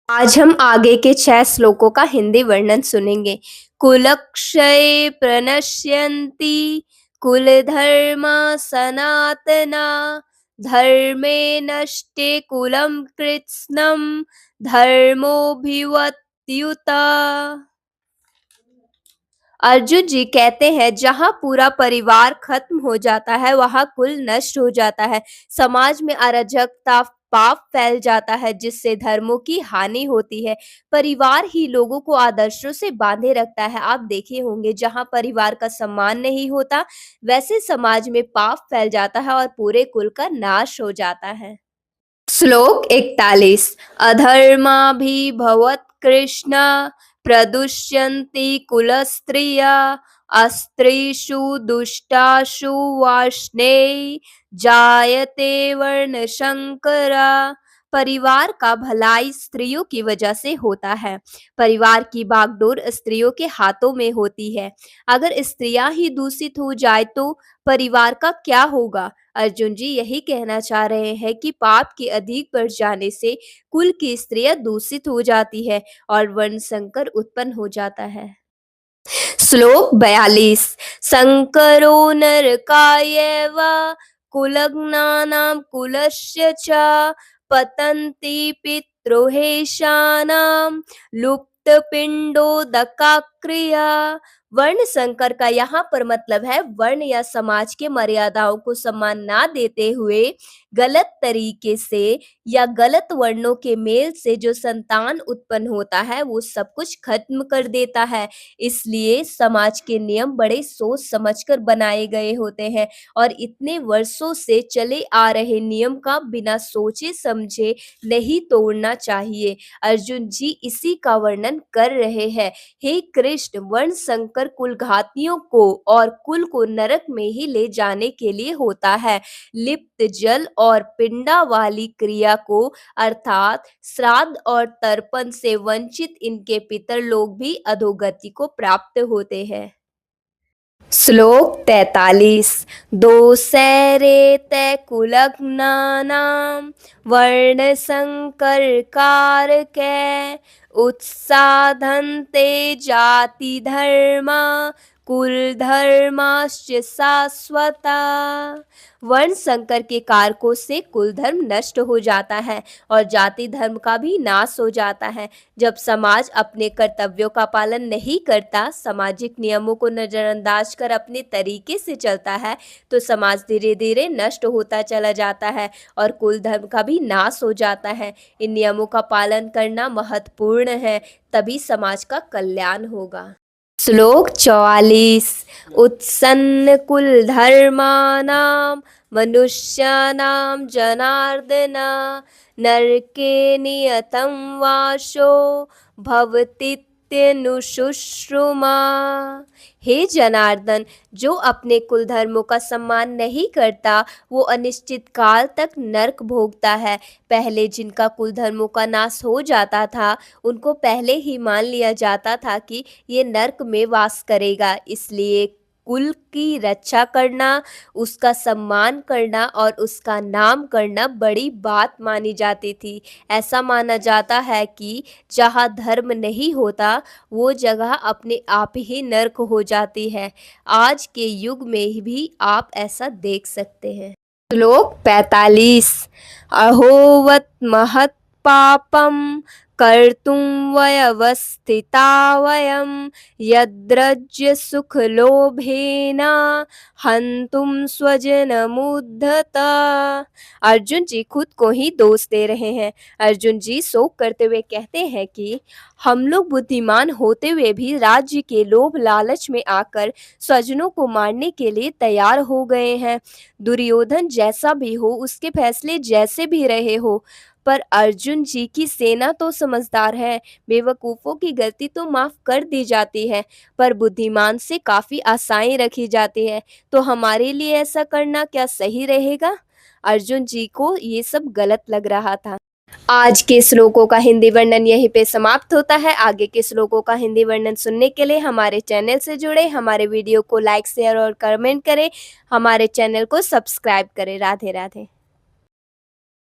आज हम आगे के 6 श्लोकों का हिंदी वर्णन सुनेंगे। कुलक्षये प्रणश्यन्ति कुलधर्मा सनातना धर्मे नष्टे कुलं कृत्स्नं धर्मोऽभिवत्युत। अर्जुन जी कहते हैं जहाँ पूरा परिवार खत्म हो जाता है वहाँ कुल नष्ट हो जाता है, समाज में अराजकता पाप फैल जाता है जिससे धर्मों की हानि होती है। परिवार ही लोगों को आदर्शों से बांधे रखता है। आप देखे होंगे जहाँ परिवार का सम्मान नहीं होता वैसे समाज में पाप फैल जाता है और पूरे कुल का नाश हो जाता है। श्लोक 41 अधर्माभिभवत् कृष्ण प्रदुष्यन्ति कुलस्त्रिया अस्त्रीषु दुष्टासु वार्ष्णेय जायते वर्णशंकरा। परिवार का भलाई स्त्रियों की वजह से होता है। परिवार की बागडोर स्त्रियों के हाथों में होती है। अगर स्त्रियां ही दूषित हो जाए तो परिवार का क्या होगा। अर्जुन जी यही कहना चाह रहे हैं कि पाप के अधिक बढ़ जाने से कुल की स्त्रियां दूषित हो जाती है और वर्ण संकर उत्पन्न हो जाता है। श्लोक 42 संकरो नरकायैव कुलग्नानां कुलस्य च पतन्ति पितृहेशानां लुप्तपिण्डोदकाक्रिया। वर्ण संकर का यहाँ पर मतलब है वर्ण या समाज के मर्यादाओं को सम्मान ना देते हुए गलत तरीके से या गलत वर्णों के मेल से जो संतान उत्पन्न होता है वो सब कुछ खत्म कर देता है। इसलिए समाज के नियम बड़े सोच समझकर बनाए गए होते हैं और इतने वर्षों से चले आ रहे नियम का बिना सोचे समझे नहीं तोड़ना चाहिए। अर्जुन जी इसी का वर्णन कर रहे हैं। हे कृष्ण, वर्ण संकर कुल घातियों को और कुल को नरक में ही ले जाने के लिए होता है। लिप्त जल और पिंडा वाली क्रिया को अर्थात श्राद्ध और तर्पण से वंचित इनके पितर लोग भी अधोगति को प्राप्त होते हैं। श्लोक 43 दोषैरेते कुलघ्नानां वर्णसंकरकारकै उत्साधन्ते जातिधर्मा कुलधर्माश्च शाश्वता। वर्ण संकर के कारकों से कुल धर्म नष्ट हो जाता है और जाति धर्म का भी नाश हो जाता है। जब समाज अपने कर्तव्यों का पालन नहीं करता, सामाजिक नियमों को नजरअंदाज कर अपने तरीके से चलता है तो समाज धीरे धीरे नष्ट होता चला जाता है और कुल धर्म का भी नाश हो जाता है। इन नियमों का पालन करना महत्वपूर्ण है, तभी समाज का कल्याण होगा। श्लोक 44 उत्सन्न कुल धर्मानां मनुष्याणां जनार्दन नरके नियतं वासो भवतीत्यनुशुश्रुमा। हे जनार्दन, जो अपने कुल धर्मों का सम्मान नहीं करता वो अनिश्चित काल तक नरक भोगता है। पहले जिनका कुल धर्मों का नाश हो जाता था उनको पहले ही मान लिया जाता था कि ये नरक में वास करेगा। इसलिए कुल की रक्षा करना, उसका सम्मान करना और उसका नाम करना बड़ी बात मानी जाती थी। ऐसा माना जाता है कि जहाँ धर्म नहीं होता वो जगह अपने आप ही नरक हो जाती है। आज के युग में भी आप ऐसा देख सकते हैं। श्लोक 45 अहोवत महत् पापम कर्तुं व्यवस्थिता वयं यद्रज्य सुखलोभेन हन्तुं स्वजनमुद्धता। अर्जुन जी खुद को ही दोष दे रहे हैं। अर्जुन जी शोक करते हुए कहते हैं कि हम लोग बुद्धिमान होते हुए भी राज्य के लोभ लालच में आकर स्वजनों को मारने के लिए तैयार हो गए हैं। दुर्योधन जैसा भी हो, उसके फैसले जैसे भी रहे हो, पर अर्जुन जी की सेना तो समझदार है। बेवकूफ़ों की गलती तो माफ़ कर दी जाती है पर बुद्धिमान से काफ़ी आशाएं रखी जाती है। तो हमारे लिए ऐसा करना क्या सही रहेगा? अर्जुन जी को ये सब गलत लग रहा था। आज के श्लोकों का हिंदी वर्णन यहीं पे समाप्त होता है। आगे के श्लोकों का हिंदी वर्णन सुनने के लिए हमारे चैनल से जुड़े, हमारे वीडियो को लाइक शेयर और कमेंट करें, हमारे चैनल को सब्सक्राइब करें। राधे राधे।